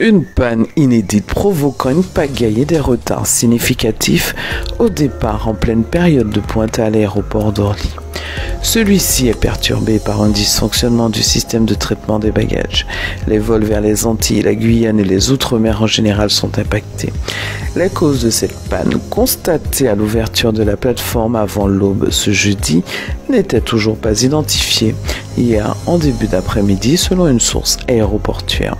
Une panne inédite provoquant une pagaille et des retards significatifs au départ en pleine période de pointe à l'aéroport d'Orly. Celui-ci est perturbé par un dysfonctionnement du système de traitement des bagages. Les vols vers les Antilles, la Guyane et les Outre-mer en général sont impactés. Les causes de cette panne, constatée à l'ouverture de la plateforme avant l'aube ce jeudi, n'étaient toujours pas identifiées hier en début d'après-midi selon une source aéroportuaire.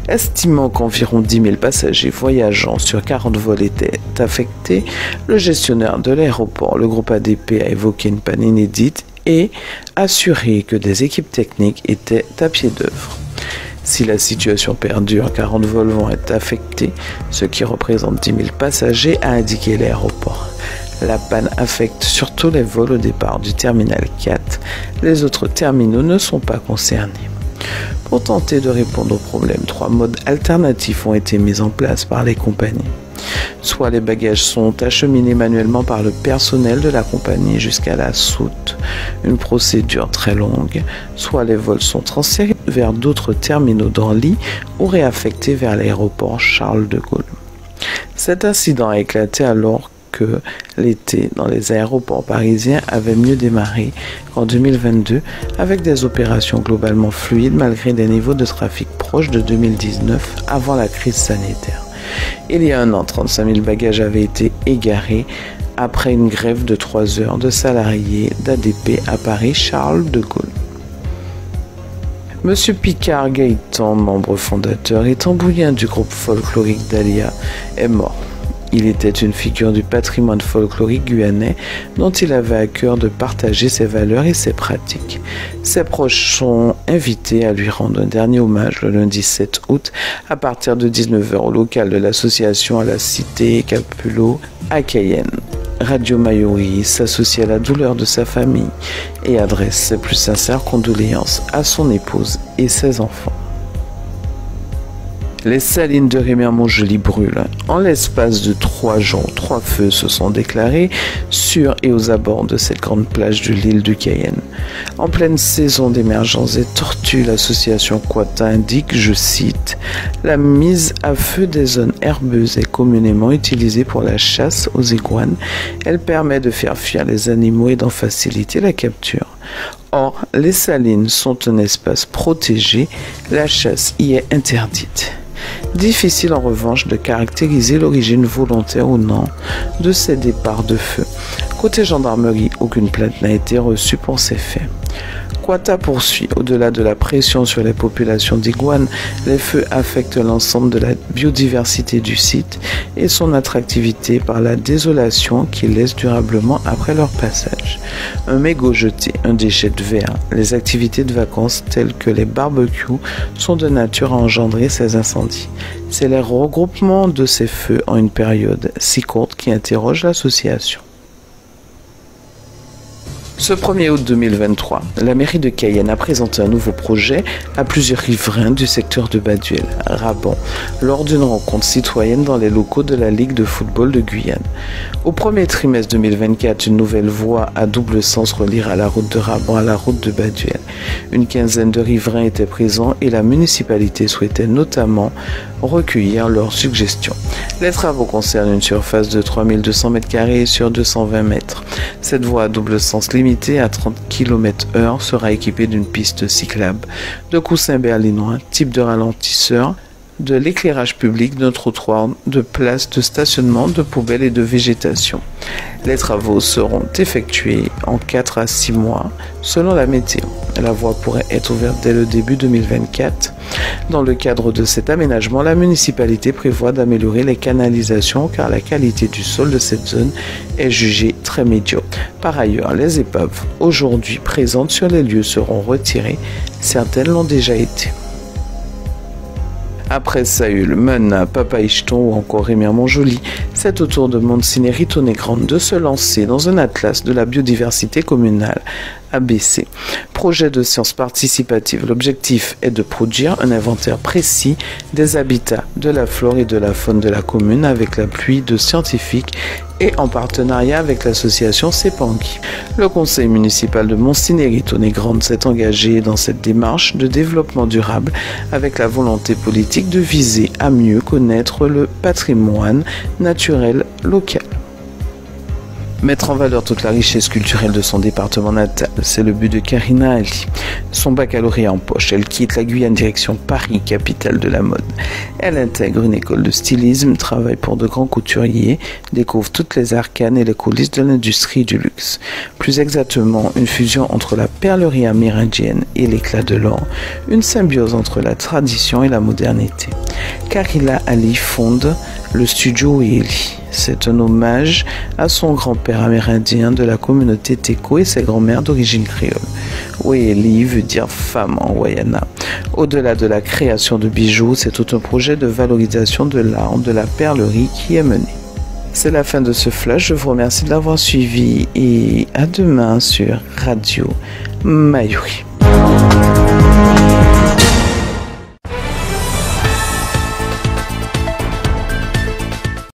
Estimant qu'environ 10 000 passagers voyageant sur 40 vols étaient affectés, le gestionnaire de l'aéroport, le groupe ADP, a évoqué une panne inédite et assuré que des équipes techniques étaient à pied d'œuvre. Si la situation perdure, 40 vols vont être affectés, ce qui représente 10 000 passagers, a indiqué l'aéroport. La panne affecte surtout les vols au départ du terminal 4. Les autres terminaux ne sont pas concernés. Pour tenter de répondre au problème, 3 modes alternatifs ont été mis en place par les compagnies. Soit les bagages sont acheminés manuellement par le personnel de la compagnie jusqu'à la soute, une procédure très longue, soit les vols sont transférés vers d'autres terminaux d'Orly ou réaffectés vers l'aéroport Charles de Gaulle. Cet incident a éclaté alors que l'été dans les aéroports parisiens avait mieux démarré qu'en 2022 avec des opérations globalement fluides malgré des niveaux de trafic proches de 2019 avant la crise sanitaire. Il y a un an, 35 000 bagages avaient été égarés après une grève de 3 heures de salariés d'ADP à Paris Charles de Gaulle. Monsieur Picard Gaëtan, membre fondateur et tambourien du groupe folklorique Dahlia, est mort. Il était une figure du patrimoine folklorique guyanais dont il avait à cœur de partager ses valeurs et ses pratiques. Ses proches sont invités à lui rendre un dernier hommage le lundi 7 août à partir de 19 h au local de l'association à la cité Capullo à Cayenne. Radio Mayuri s'associe à la douleur de sa famille et adresse ses plus sincères condoléances à son épouse et ses enfants. Les salines de Rémière-Montjoly brûlent. En l'espace de 3 jours, 3 feux se sont déclarés sur et aux abords de cette grande plage de l'île de Cayenne. En pleine saison d'émergence des tortues, l'association Quata indique, je cite, « La mise à feu des zones herbeuses est communément utilisée pour la chasse aux iguanes. Elle permet de faire fuir les animaux et d'en faciliter la capture. Or, les salines sont un espace protégé, la chasse y est interdite. » Difficile en revanche de caractériser l'origine volontaire ou non de ces départs de feu. Côté gendarmerie, aucune plainte n'a été reçue pour ces faits. Quata poursuit, au-delà de la pression sur les populations d'iguanes, les feux affectent l'ensemble de la biodiversité du site et son attractivité par la désolation qu'ils laissent durablement après leur passage. Un mégot jeté, un déchet de verre, les activités de vacances telles que les barbecues sont de nature à engendrer ces incendies. C'est les regroupements de ces feux en une période si courte qui interroge l'association. Ce 1er août 2023, la mairie de Cayenne a présenté un nouveau projet à plusieurs riverains du secteur de Baduel, Raban, lors d'une rencontre citoyenne dans les locaux de la Ligue de football de Guyane. Au premier trimestre 2024, une nouvelle voie à double sens reliera la route de Raban à la route de Baduel. Une quinzaine de riverains étaient présents et la municipalité souhaitait notamment recueillir leurs suggestions. Les travaux concernent une surface de 3200 m² sur 220 mètres. Cette voie à double sens limitée à 30 km/h sera équipée d'une piste cyclable, de coussins berlinois, type de ralentisseur, de l'éclairage public, d'un trottoir, de places de stationnement, de poubelles et de végétation. Les travaux seront effectués en 4 à 6 mois selon la météo. La voie pourrait être ouverte dès le début 2024. Dans le cadre de cet aménagement, la municipalité prévoit d'améliorer les canalisations car la qualité du sol de cette zone est jugée très médiocre. Par ailleurs, les épaves aujourd'hui présentes sur les lieux seront retirées. Certaines l'ont déjà été. Après Saül, Mena, Papa-Icheton ou encore Rémière-Montjoly, C'est au tour de Montsinéry Grande de se lancer dans un atlas de la biodiversité communale, ABC. Projet de sciences participatives. L'objectif est de produire un inventaire précis des habitats, de la flore et de la faune de la commune avec l'appui de scientifiques et en partenariat avec l'association Sepangui. Le conseil municipal de Montsinéry Grande s'est engagé dans cette démarche de développement durable avec la volonté politique de viser à mieux connaître le patrimoine naturel local. Mettre en valeur toute la richesse culturelle de son département natal, c'est le but de Karina Ali. Son baccalauréat en poche, elle quitte la Guyane direction Paris, capitale de la mode. Elle intègre une école de stylisme, travaille pour de grands couturiers, découvre toutes les arcanes et les coulisses de l'industrie du luxe. Plus exactement, une fusion entre la perlerie amérindienne et l'éclat de l'or, une symbiose entre la tradition et la modernité. Karina Ali fonde le studio Wéhéli. C'est un hommage à son grand-père amérindien de la communauté Téko et sa grand-mère d'origine créole. Wéhéli veut dire femme en Wayana. Au-delà de la création de bijoux, c'est tout un projet de valorisation de l'art de la perlerie qui est mené. C'est la fin de ce flash, je vous remercie de l'avoir suivi et à demain sur Radio Mayuri.